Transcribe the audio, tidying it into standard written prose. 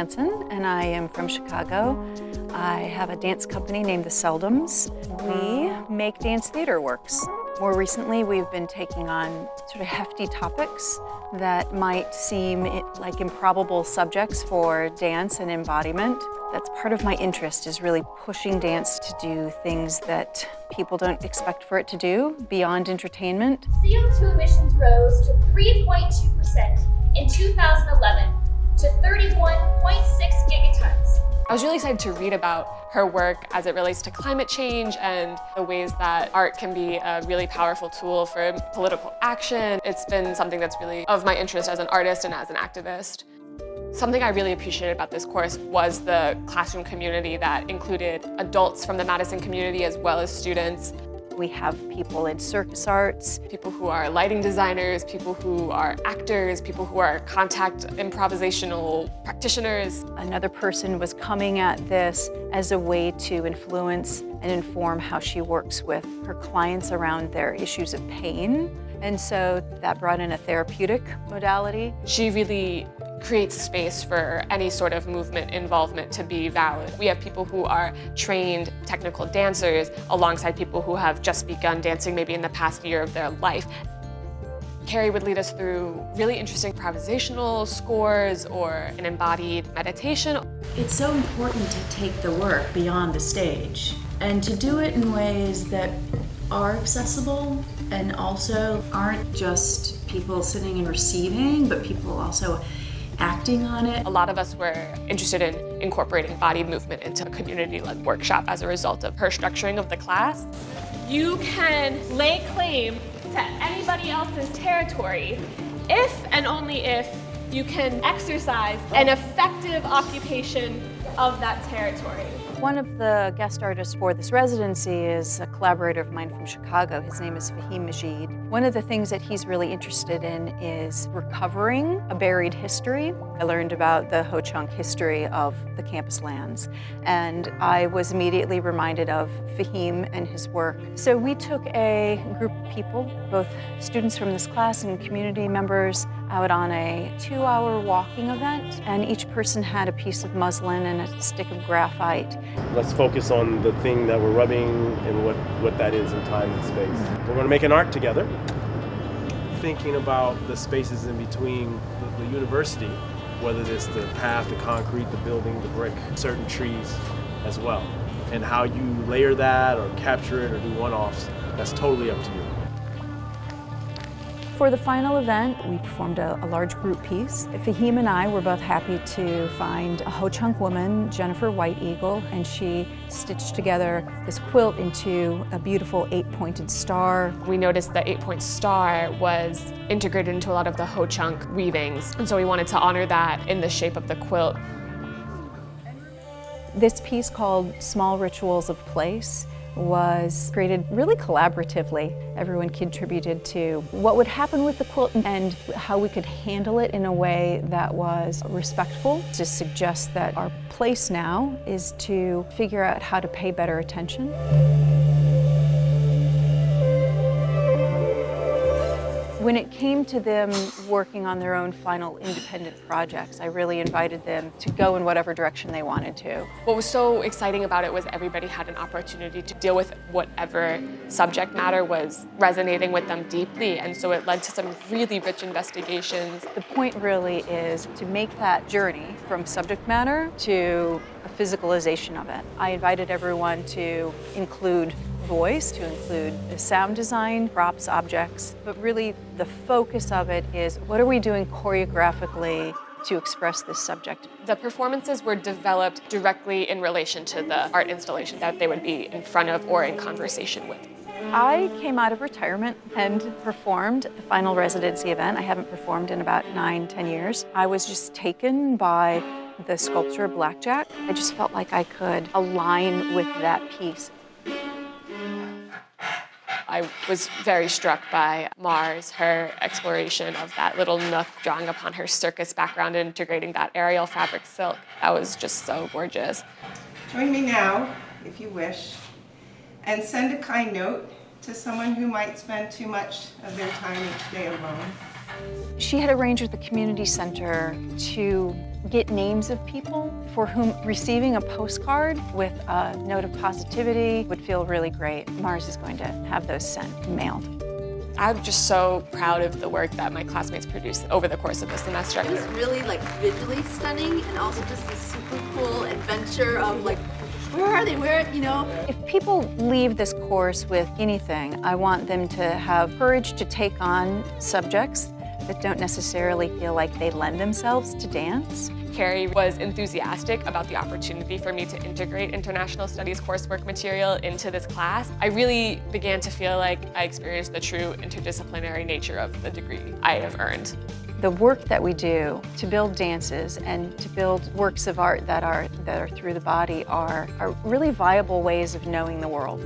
Hanson, and I am from Chicago. I have a dance company named the Seldoms. We make dance theater works. More recently, we've been taking on sort of hefty topics that might seem like improbable subjects for dance and embodiment. That's part of my interest, is really pushing dance to do things that people don't expect for it to do, beyond entertainment. CO2 emissions rose to 3.2% in 2011 to 31.6 gigatons. I was really excited to read about her work as it relates to climate change and the ways that art can be a really powerful tool for political action. It's been something that's really of my interest as an artist and as an activist. Something I really appreciated about this course was the classroom community that included adults from the Madison community as well as students. We have people in circus arts, people who are lighting designers, people who are actors, people who are contact improvisational practitioners. Another person was coming at this as a way to influence and inform how she works with her clients around their issues of pain. And so that brought in a therapeutic modality. She really creates space for any sort of movement involvement to be valid. We have people who are trained technical dancers alongside people who have just begun dancing maybe in the past year of their life. Carrie would lead us through really interesting improvisational scores or an embodied meditation. It's so important to take the work beyond the stage and to do it in ways that are accessible and also aren't just people sitting and receiving, but people also acting on it. A lot of us were interested in incorporating body movement into a community-led workshop as a result of her structuring of the class. You can lay claim to anybody else's territory if and only if you can exercise an effective occupation of that territory. One of the guest artists for this residency is a collaborator of mine from Chicago. His name is Fahim Majid. One of the things that he's really interested in is recovering a buried history. I learned about the Ho-Chunk history of the campus lands, and I was immediately reminded of Fahim and his work. So we took a group of people, both students from this class and community members, out on a 2-hour walking event, and each person had a piece of muslin and a stick of graphite. Let's focus on the thing that we're rubbing and what that is in time and space. We're going to make an art together, thinking about the spaces in between the university, whether it's the path, the concrete, the building, the brick, certain trees as well, and how you layer that or capture it or do one-offs, that's totally up to you. For the final event, we performed a large group piece. Fahim and I were both happy to find a Ho-Chunk woman, Jennifer White Eagle, and she stitched together this quilt into a beautiful 8-pointed star. We noticed the 8-point star was integrated into a lot of the Ho-Chunk weavings, and so we wanted to honor that in the shape of the quilt. This piece, called Small Rituals of Place, was created really collaboratively. Everyone contributed to what would happen with the quilt and how we could handle it in a way that was respectful, to suggest that our place now is to figure out how to pay better attention. When it came to them working on their own final independent projects, I really invited them to go in whatever direction they wanted to. What was so exciting about it was everybody had an opportunity to deal with whatever subject matter was resonating with them deeply, and so it led to some really rich investigations. The point really is to make that journey from subject matter to a physicalization of it. I invited everyone to include voice, to include the sound design, props, objects, but really the focus of it is what are we doing choreographically to express this subject. The performances were developed directly in relation to the art installation that they would be in front of or in conversation with. I came out of retirement and performed the final residency event. I haven't performed in about 9-10 years. I was just taken by the sculpture of Blackjack. I just felt like I could align with that piece. I was very struck by Mars, her exploration of that little nook, drawing upon her circus background and integrating that aerial fabric silk. That was just so gorgeous. Join me now, if you wish, and send a kind note to someone who might spend too much of their time each day alone. She had arranged with the community center to get names of people for whom receiving a postcard with a note of positivity would feel really great. Mars is going to have those sent, mailed. I'm just so proud of the work that my classmates produced over the course of the semester. It was really like visually stunning and also just this super cool adventure of like, where are they? Where, you know? If people leave this course with anything, I want them to have courage to take on subjects that don't necessarily feel like they lend themselves to dance. Carrie was enthusiastic about the opportunity for me to integrate international studies coursework material into this class. I really began to feel like I experienced the true interdisciplinary nature of the degree I have earned. The work that we do to build dances and to build works of art that are through the body are really viable ways of knowing the world.